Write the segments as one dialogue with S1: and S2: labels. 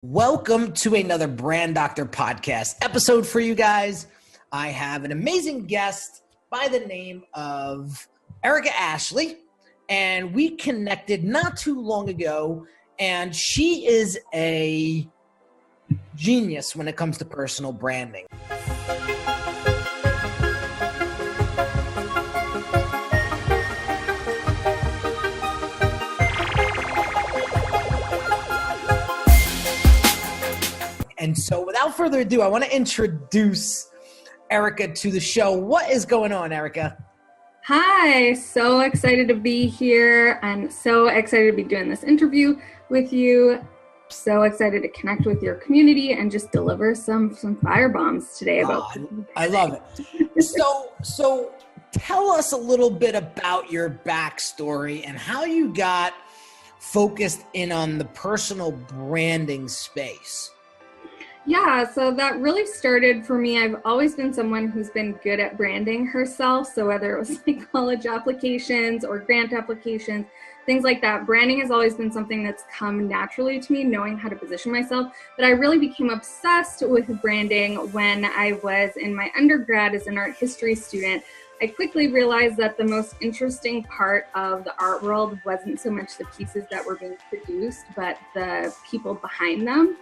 S1: Welcome to another Brand Doctor podcast episode for you guys. I have an amazing guest by the name of Erika Ashley, and we connected not too long ago, and she is a genius when it comes to personal branding. And so without further ado, I want to introduce Erika to the show. What is going on, Erika?
S2: Hi, so excited to be here. I'm so excited to be doing this interview with you. So excited to connect with your community and just deliver some fire bombs today about
S1: I love it. So tell us a little bit about your backstory and how you got focused in on the personal branding space.
S2: Yeah, so that really started for me. I've always been someone who's been good at branding herself. So whether it was like college applications or grant applications, things like that, branding has always been something that's come naturally to me, knowing how to position myself. But I really became obsessed with branding when I was in my undergrad as an art history student. I quickly realized that the most interesting part of the art world wasn't so much the pieces that were being produced, but the people behind them.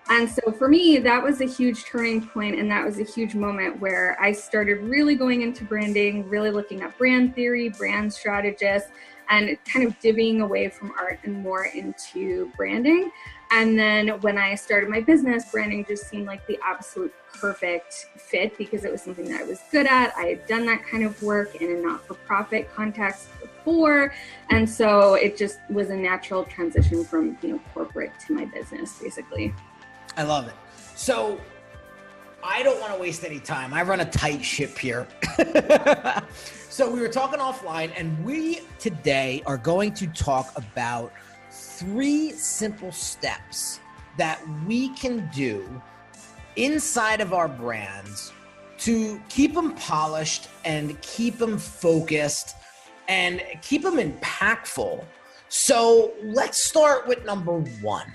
S2: And so for me, that was a huge turning point, and that was a huge moment where I started really going into branding, really looking at brand theory, brand strategists, and kind of divvying away from art and more into branding. And then when I started my business, branding just seemed like the absolute perfect fit because it was something that I was good at. I had done that kind of work in a not-for-profit context before. And so it just was a natural transition from, corporate to my business, basically.
S1: I love it. So I don't want to waste any time. I run a tight ship here. So we were talking offline, and we today are going to talk about 3 simple steps that we can do inside of our brands to keep them polished and keep them focused and keep them impactful. So let's start with number 1.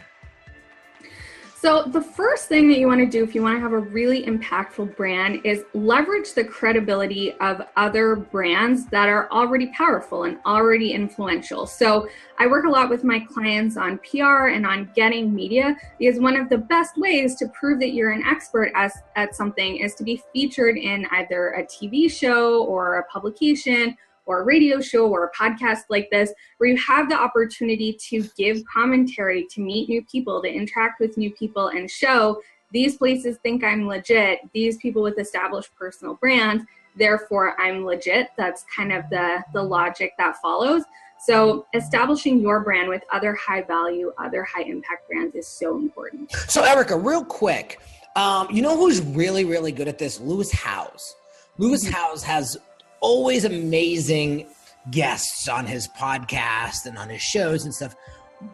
S2: So the first thing that you want to do if you want to have a really impactful brand is leverage the credibility of other brands that are already powerful and already influential. So I work a lot with my clients on PR and on getting media because one of the best ways to prove that you're an expert at something is to be featured in either a TV show or a publication or a radio show or a podcast like this, where you have the opportunity to give commentary, to meet new people, to interact with new people and show these places think I'm legit, these people with established personal brands, therefore I'm legit. That's kind of the logic that follows. So establishing your brand with other high value, other high impact brands is so important.
S1: So Erika, real quick, you know who's really, really good at this? Lewis Howes. Lewis Howes has always amazing guests on his podcast and on his shows and stuff.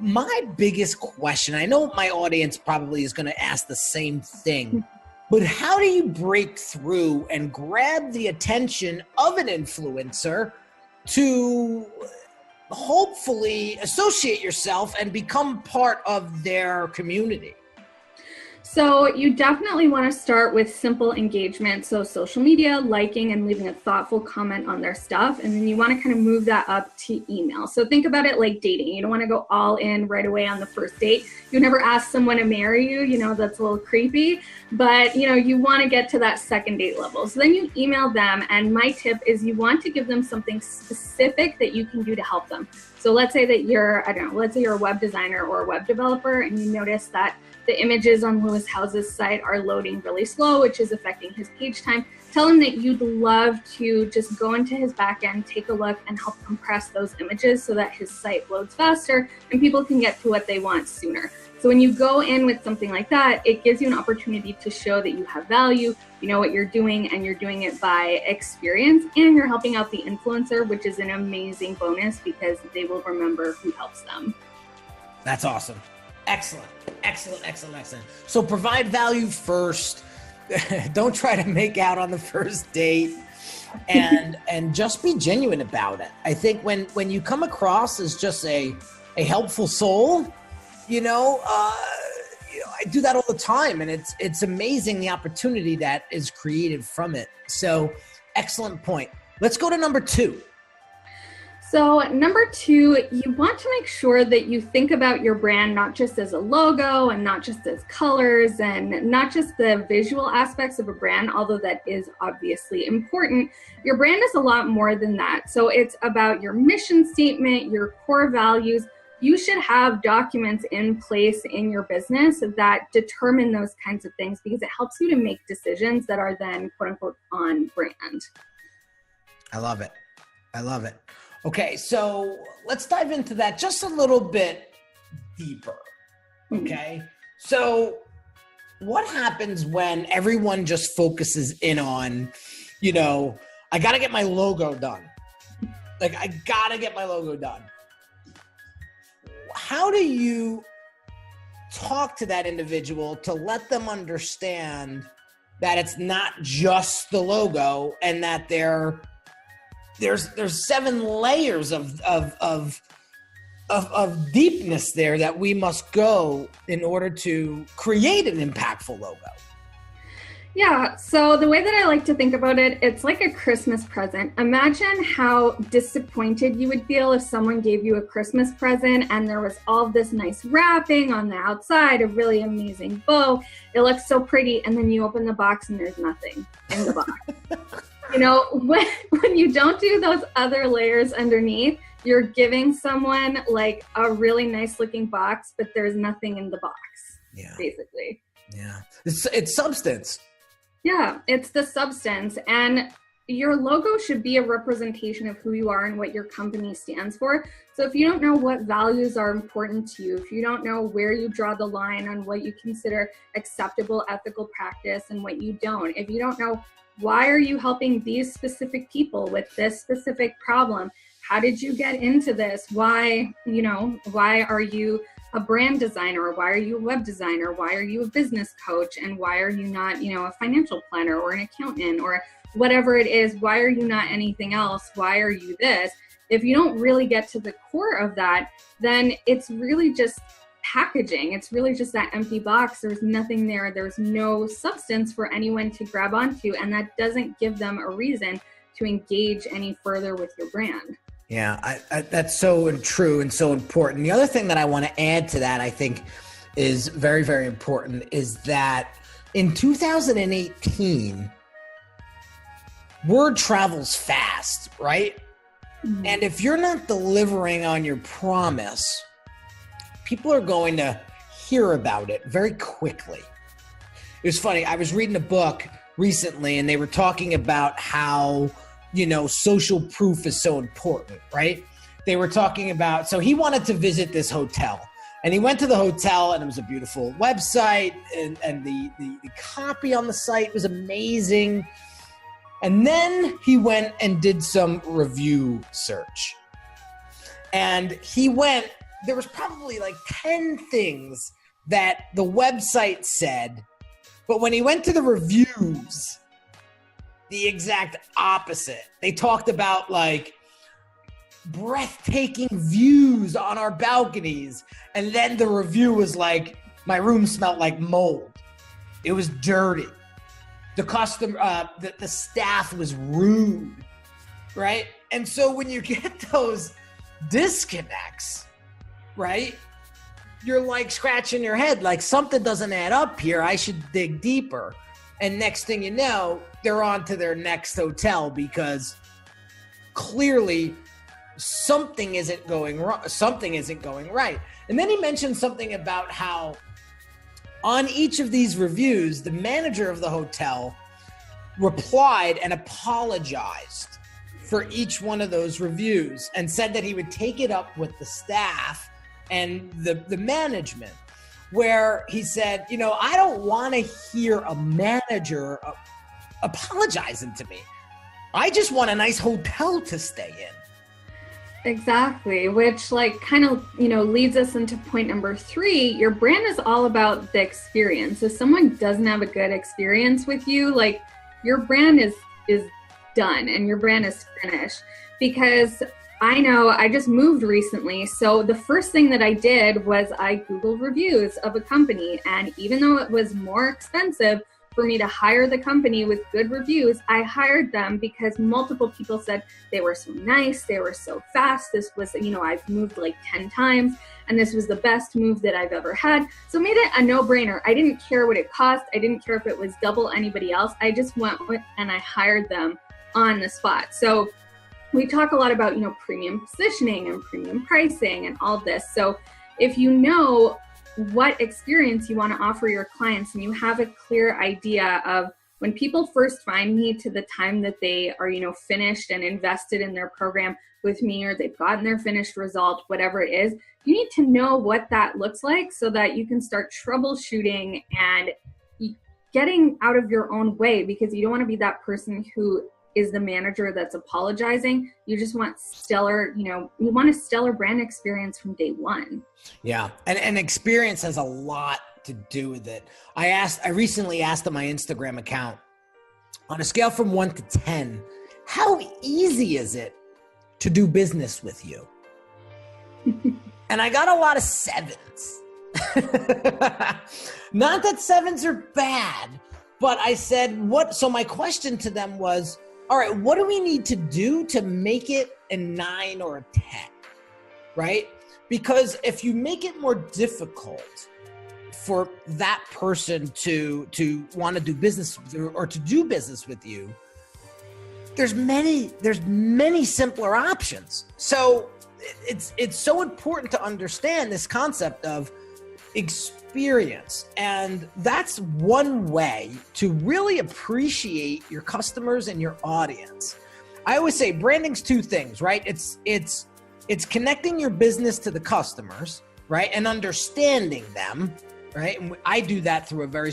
S1: My biggest question, I know my audience probably is going to ask the same thing, but how do you break through and grab the attention of an influencer to hopefully associate yourself and become part of their community?
S2: So you definitely want to start with simple engagement. So social media, liking and leaving a thoughtful comment on their stuff. And then you want to kind of move that up to email. So think about it like dating. You don't want to go all in right away on the first date. You never ask someone to marry you, that's a little creepy, but you want to get to that second date level. So then you email them. And my tip is you want to give them something specific that you can do to help them. So let's say that let's say you're a web designer or a web developer and you notice that the images on Lewis Howes' site are loading really slow, which is affecting his page time. Tell him that you'd love to just go into his backend, take a look, and help compress those images so that his site loads faster and people can get to what they want sooner. So when you go in with something like that, it gives you an opportunity to show that you have value, you know what you're doing, and you're doing it by experience, and you're helping out the influencer, which is an amazing bonus because they will remember who helps them.
S1: That's awesome. Excellent. So provide value first. Don't try to make out on the first date, and just be genuine about it. I think when you come across as just a helpful soul, I I do that all the time, and it's amazing the opportunity that is created from it. So excellent point. Let's go to number 2.
S2: So number 2, you want to make sure that you think about your brand not just as a logo and not just as colors and not just the visual aspects of a brand, although that is obviously important. Your brand is a lot more than that. So it's about your mission statement, your core values. You should have documents in place in your business that determine those kinds of things, because it helps you to make decisions that are then quote unquote on brand.
S1: I love it. I love it. Okay, so let's dive into that just a little bit deeper. Okay, so what happens when everyone just focuses in on, I got to get my logo done. Like, I got to get my logo done. How do you talk to that individual to let them understand that it's not just the logo and that there's 7 layers of deepness there that we must go in order to create an impactful logo?
S2: Yeah, so the way that I like to think about it, it's like a Christmas present. Imagine how disappointed you would feel if someone gave you a Christmas present and there was all this nice wrapping on the outside, a really amazing bow. It looks so pretty, and then you open the box and there's nothing in the box. When you don't do those other layers underneath, you're giving someone like a really nice looking box, but there's nothing in the box, basically.
S1: Yeah, it's substance.
S2: Yeah, it's the substance. And your logo should be a representation of who you are and what your company stands for. So if you don't know what values are important to you, if you don't know where you draw the line on what you consider acceptable ethical practice and what you don't, if you don't know why are you helping these specific people with this specific problem, how did you get into this? Why are you a brand designer? Why are you a web designer? Why are you a business coach? And why are you not, a financial planner or an accountant or whatever it is? Why are you not anything else? Why are you this? If you don't really get to the core of that, then it's really just packaging. It's really just that empty box. There's nothing there. There's no substance for anyone to grab onto. And that doesn't give them a reason to engage any further with your brand.
S1: Yeah, that's so true and so important. The other thing that I want to add to that, I think, is very, very important, is that in 2018, word travels fast, right? Mm-hmm. And if you're not delivering on your promise, people are going to hear about it very quickly. It was funny. I was reading a book recently, and they were talking about how social proof is so important, right? They were talking about, so he wanted to visit this hotel, and he went to the hotel, and it was a beautiful website, and the copy on the site was amazing. And then he went and did some review search. And there was probably like 10 things that the website said, but when he went to the reviews, the exact opposite. They talked about like breathtaking views on our balconies. And then the review was like, my room smelled like mold. It was dirty. The staff was rude, right? And so when you get those disconnects, right, you're like scratching your head, like something doesn't add up here. I should dig deeper. And next thing you know, they're on to their next hotel because clearly something isn't going wrong. Something isn't going right. And then he mentioned something about how on each of these reviews, the manager of the hotel replied and apologized for each one of those reviews and said that he would take it up with the staff and the management, where he said, I don't want to hear a manager apologizing to me. I just want a nice hotel to stay in.
S2: Exactly, which kind of, leads us into point number 3. Your brand is all about the experience. If someone doesn't have a good experience with you, your brand is done and your brand is finished. Because I know, I just moved recently. So the first thing that I did was I Googled reviews of a company. And even though it was more expensive for me to hire the company with good reviews, I hired them because multiple people said they were so nice, they were so fast. This was, I've moved like 10 times and this was the best move that I've ever had. So it made it a no-brainer. I didn't care what it cost. I didn't care if it was double anybody else. I just went and I hired them on the spot. So we talk a lot about, premium positioning and premium pricing and all this. So if you know what experience you want to offer your clients and you have a clear idea of when people first find me to the time that they are, finished and invested in their program with me, or they've gotten their finished result, whatever it is, you need to know what that looks like so that you can start troubleshooting and getting out of your own way, because you don't want to be that person who is the manager that's apologizing. You just want stellar, you want a stellar brand experience from day one.
S1: Yeah. And experience has a lot to do with it. I recently asked on my Instagram account, on a scale from 1 to 10, how easy is it to do business with you? And I got a lot of 7s. Not that 7s are bad, but I said, so my question to them was, all right, what do we need to do to make it a 9 or a 10, right? Because if you make it more difficult for that person to want to do business or to do business with you, there's many simpler options. So it's so important to understand this concept of experience. And that's one way to really appreciate your customers and your audience. I always say branding's 2 things, right? It's connecting your business to the customers, right? And understanding them, right? And I do that through a very,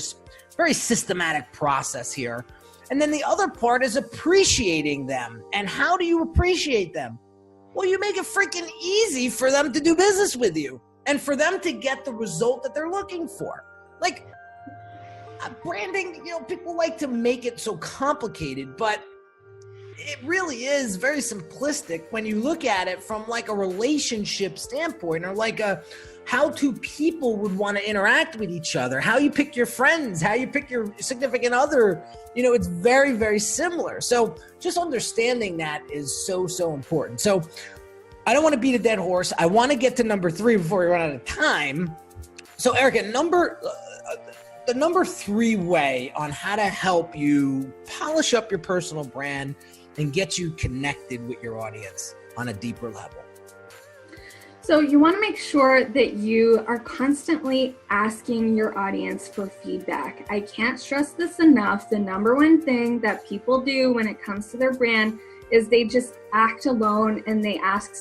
S1: very systematic process here. And then the other part is appreciating them. And how do you appreciate them? Well, you make it freaking easy for them to do business with you and for them to get the result that they're looking for. Like branding, people like to make it so complicated, but it really is very simplistic when you look at it from like a relationship standpoint, or like how two people would want to interact with each other, how you pick your friends, how you pick your significant other. It's very, very similar. So just understanding that is so, so important. So I don't want to beat a dead horse. I want to get to number 3 before we run out of time. So Erika, the number 3 way on how to help you polish up your personal brand and get you connected with your audience on a deeper level.
S2: So you want to make sure that you are constantly asking your audience for feedback. I can't stress this enough. The number one thing that people do when it comes to their brand is they just act alone and they act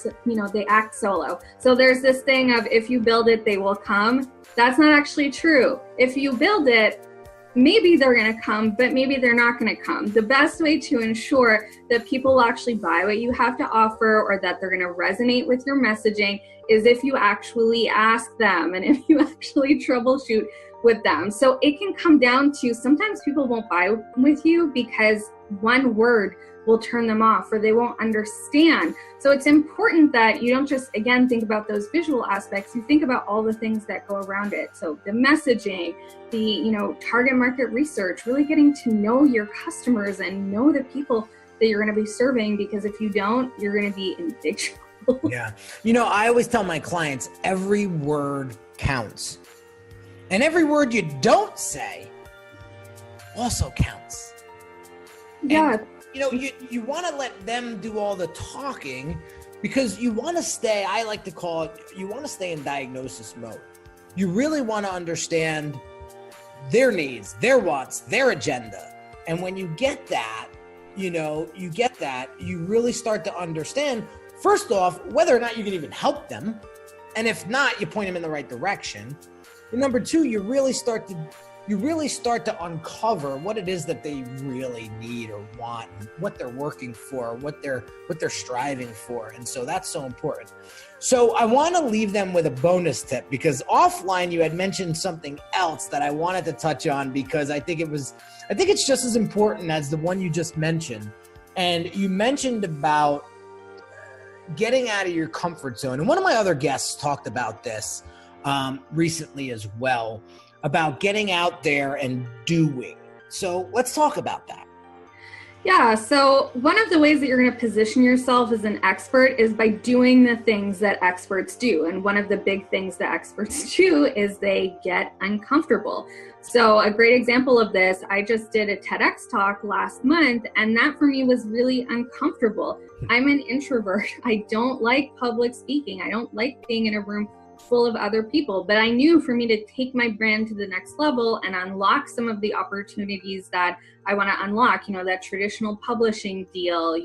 S2: solo. So there's this thing of, if you build it, they will come. That's not actually true. If you build it, maybe they're going to come, but maybe they're not going to come. The best way to ensure that people will actually buy what you have to offer, or that they're going to resonate with your messaging, is if you actually ask them and if you actually troubleshoot with them. So it can come down to, sometimes people won't buy with you because one word will turn them off, or they won't understand. So it's important that you don't just, again, think about those visual aspects. You think about all the things that go around it. So the messaging, the, target market research, really getting to know your customers and know the people that you're going to be serving, because if you don't, you're going to be in big trouble.
S1: Yeah. I always tell my clients, every word counts. And every word you don't say also counts.
S2: Yeah.
S1: And, you want to let them do all the talking, because you want to stay, I like to call it, you want to stay in diagnosis mode. You really want to understand their needs, their wants, their agenda. And when you get that, you really start to understand, first off, whether or not you can even help them. And if not, you point them in the right direction. And number 2, you really start to uncover what it is that they really need or want, and what they're working for, what they're striving for. And so that's so important. So I want to leave them with a bonus tip, because offline you had mentioned something else that I wanted to touch on, because I think it's just as important as the one you just mentioned. And you mentioned about getting out of your comfort zone. And one of my other guests talked about this recently as well, about getting out there and doing. So let's talk about that.
S2: Yeah, so one of the ways that you're going to position yourself as an expert is by doing the things that experts do. And one of the big things that experts do is they get uncomfortable. So a great example of this, I just did a TEDx talk last month, and that for me was really uncomfortable. I'm an introvert. I don't like public speaking. I don't like being in a room full of other people, but I knew for me to take my brand to the next level and unlock some of the opportunities that I want to unlock, that traditional publishing deal,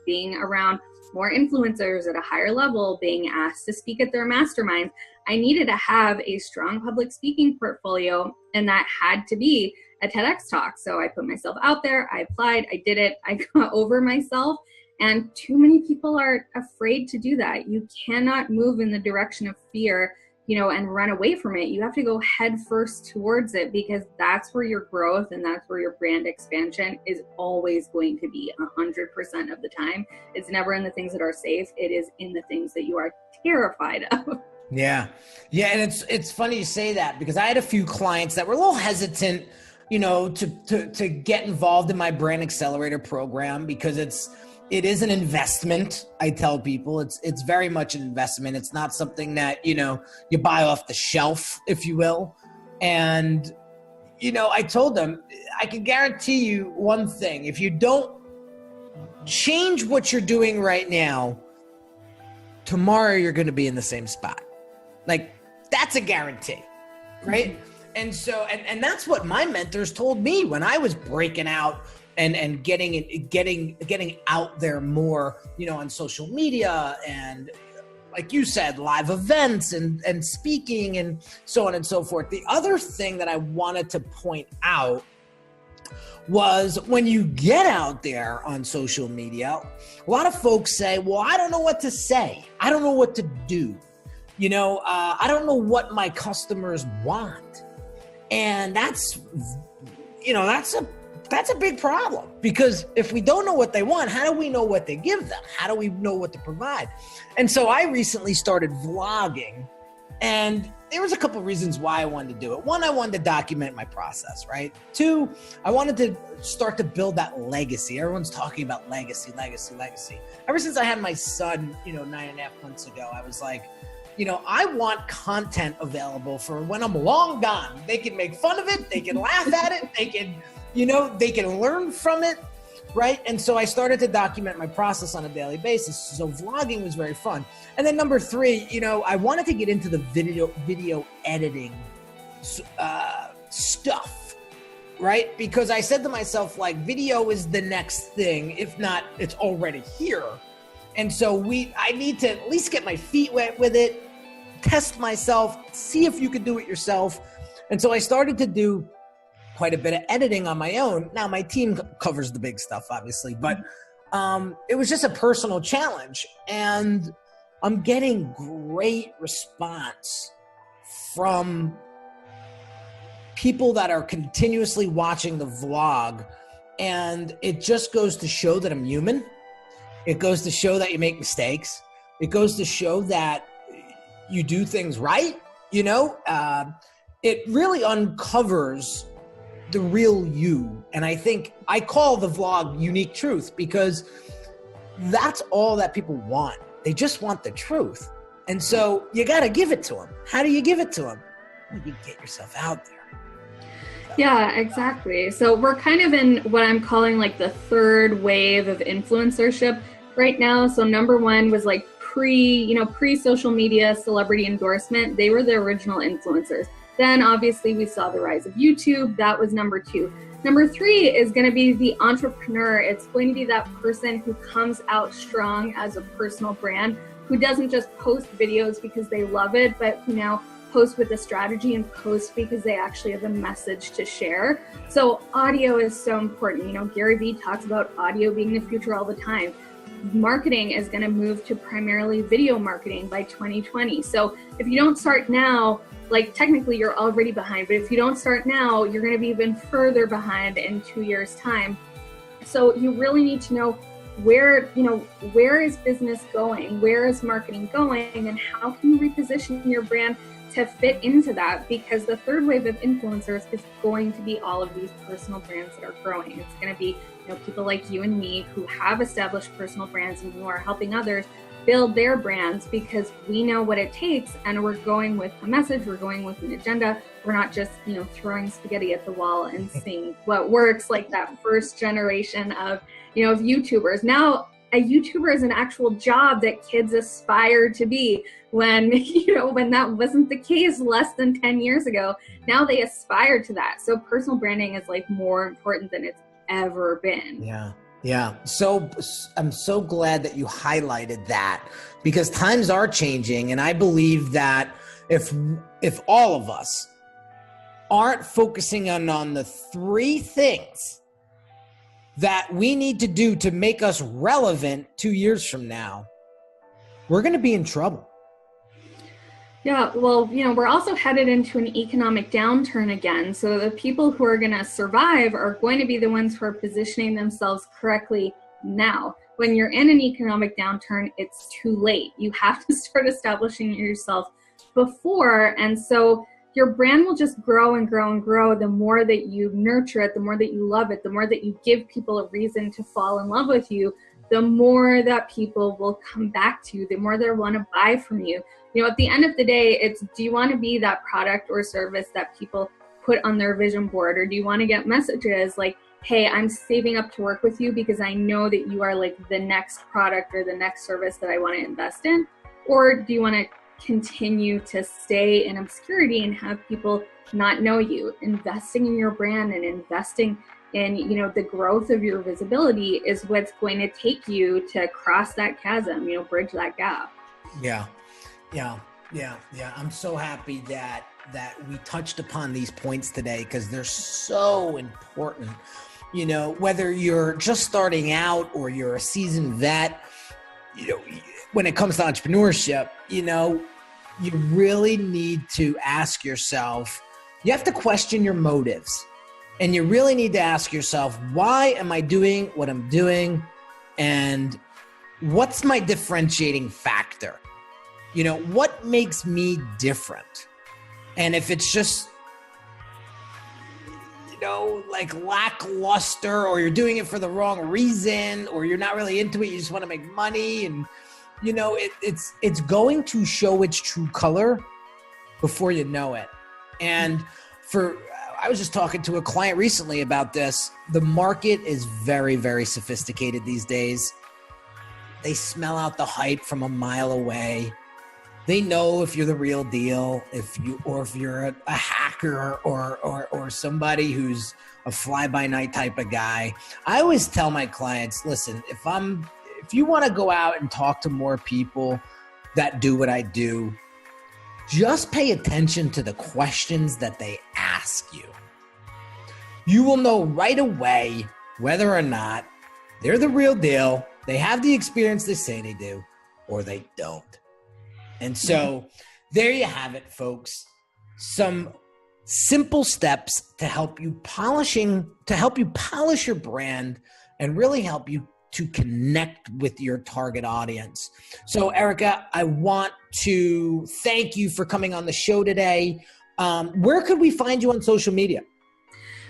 S2: being around more influencers at a higher level, being asked to speak at their masterminds, I needed to have a strong public speaking portfolio, and that had to be a TEDx talk. So I put myself out there, I applied, I did it, I got over myself. And too many people are afraid to do that. You cannot move in the direction of fear, and run away from it. You have to go head first towards it, because that's where your growth and that's where your brand expansion is always going to be 100% of the time. It's never in the things that are safe. It is in the things that you are terrified of.
S1: Yeah. And it's funny you say that, because I had a few clients that were a little hesitant, to get involved in my brand accelerator program, because it is an investment. I tell people it's very much an investment. It's not something that, you buy off the shelf, if you will. And, I told them, I can guarantee you one thing: if you don't change what you're doing right now, tomorrow you're going to be in the same spot. Like, that's a guarantee, right? And so, and that's what my mentors told me when I was breaking out and getting out there more, on social media, and like you said, live events and speaking and so on and so forth. The other thing that I wanted to point out was, when you get out there on social media, a lot of folks say, well, I don't know what to say. I don't know what to do. I don't know what my customers want. And that's a big problem, because if we don't know what they want, how do we know what to give them? How do we know what to provide? And so I recently started vlogging, and there was a couple of reasons why I wanted to do it. One, I wanted to document my process, right? Two, I wanted to start to build that legacy. Everyone's talking about legacy. Ever since I had my son, 9.5 months ago, I was like, I want content available for when I'm long gone. They can make fun of it. They can laugh at it. They can, they can learn from it, right? And so I started to document my process on a daily basis. So vlogging was very fun. And then number three, I wanted to get into the video editing stuff, right? Because I said to myself, like, video is the next thing. If not, it's already here. And so I need to at least get my feet wet with it, test myself, see if you can do it yourself. And so I started to do quite a bit of editing on my own. Now my team covers the big stuff, obviously, but it was just a personal challenge, and I'm getting great response from people that are continuously watching the vlog. And it just goes to show that I'm human. It goes to show that you make mistakes. It goes to show that you do things right. It really uncovers the real you. And I think I call the vlog Unique Truth, because that's all that people want. They just want the truth. And so you got to give it to them. How do you give it to them? Well, you get yourself out there.
S2: Yeah, exactly. So we're kind of in what I'm calling like the third wave of influencership right now. So number one was like pre-social media celebrity endorsement. They were the original influencers. Then obviously we saw the rise of YouTube. That was number two. Number three is going to be the entrepreneur. It's going to be that person who comes out strong as a personal brand, who doesn't just post videos because they love it, but who now post with a strategy and post because they actually have a message to share. So audio is so important. Gary Vee talks about audio being the future all the time. Marketing is going to move to primarily video marketing by 2020. So if you don't start now, like technically you're already behind, but if you don't start now, you're going to be even further behind in 2 years' time. So you really need to know where is business going? Where is marketing going? And how can you reposition your brand to fit into that? Because the third wave of influencers is going to be all of these personal brands that are growing. It's going to be, people like you and me who have established personal brands and who are helping others build their brands, because we know what it takes, and we're going with a message, we're going with an agenda. We're not just, throwing spaghetti at the wall and seeing what works, like that first generation of YouTubers. Now, a YouTuber is an actual job that kids aspire to be, when, when that wasn't the case less than 10 years ago. Now they aspire to that. So personal branding is like more important than it's ever been.
S1: Yeah. So I'm so glad that you highlighted that, because times are changing. And I believe that if all of us aren't focusing on the three things that we need to do to make us relevant 2 years from now, we're going to be in trouble.
S2: Yeah, well, we're also headed into an economic downturn again. So the people who are going to survive are going to be the ones who are positioning themselves correctly now. When you're in an economic downturn, it's too late. You have to start establishing yourself before. And so your brand will just grow and grow and grow the more that you nurture it, the more that you love it, the more that you give people a reason to fall in love with you, the more that people will come back to you, the more they want to buy from you. At the end of the day, it's, do you want to be that product or service that people put on their vision board? Or do you want to get messages like, hey, I'm saving up to work with you because I know that you are like the next product or the next service that I want to invest in? Or do you want to continue to stay in obscurity and have people not know you? Investing in your brand and investing in, the growth of your visibility is what's going to take you to cross that chasm, bridge that gap.
S1: Yeah. I'm so happy that we touched upon these points today, because they're so important. Whether you're just starting out or you're a seasoned vet, when it comes to entrepreneurship, you really need to ask yourself, you have to question your motives, and you really need to ask yourself, why am I doing what I'm doing? And what's my differentiating factor? What makes me different? And if it's just, like lackluster, or you're doing it for the wrong reason, or you're not really into it, you just want to make money, and, it's going to show its true color before you know it. And I was just talking to a client recently about this. The market is very, very sophisticated these days. They smell out the hype from a mile away. They know if you're the real deal, if you're a hacker or somebody who's a fly-by-night type of guy. I always tell my clients, listen, if you want to go out and talk to more people that do what I do, just pay attention to the questions that they ask you. You will know right away whether or not they're the real deal, they have the experience they say they do, or they don't. And so there you have it, folks. Some simple steps to help you polish your brand and really help you to connect with your target audience. So Erika, I want to thank you for coming on the show today. Where could we find you on social media?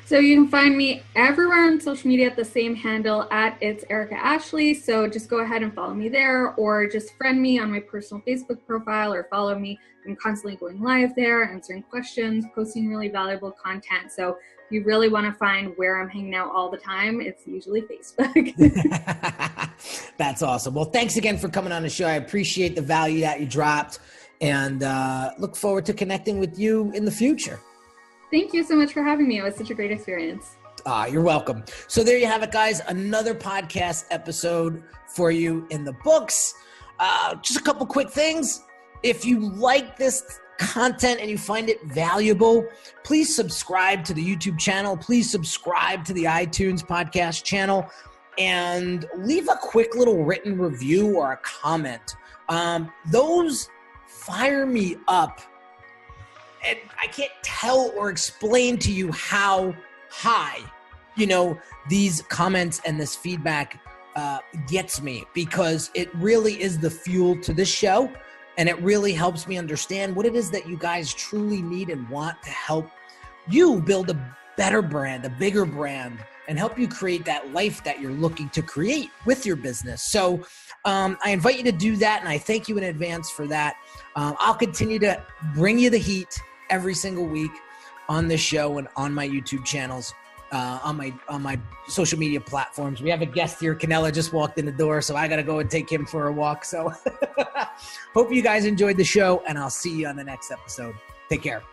S2: So you can find me everywhere on social media at the same handle, at It's Erika Ashley. So just go ahead and follow me there, or just friend me on my personal Facebook profile, or follow me. I'm constantly going live there, answering questions, posting really valuable content. So if you really want to find where I'm hanging out all the time, it's usually Facebook.
S1: That's awesome. Well, thanks again for coming on the show. I appreciate the value that you dropped, and look forward to connecting with you in the future.
S2: Thank you so much for having me. It was such a great experience.
S1: You're welcome. So there you have it, guys. Another podcast episode for you in the books. Just a couple quick things. If you like this content and you find it valuable, please subscribe to the YouTube channel. Please subscribe to the iTunes podcast channel, and leave a quick little written review or a comment. Those fire me up. And I can't tell or explain to you how high, these comments and this feedback gets me, because it really is the fuel to this show. And it really helps me understand what it is that you guys truly need and want to help you build a better brand, a bigger brand, and help you create that life that you're looking to create with your business. So I invite you to do that, and I thank you in advance for that. I'll continue to bring you the heat every single week on this show and on my YouTube channels, on my social media platforms. We have a guest here. Canella just walked in the door, so I got to go and take him for a walk. So hope you guys enjoyed the show, and I'll see you on the next episode. Take care.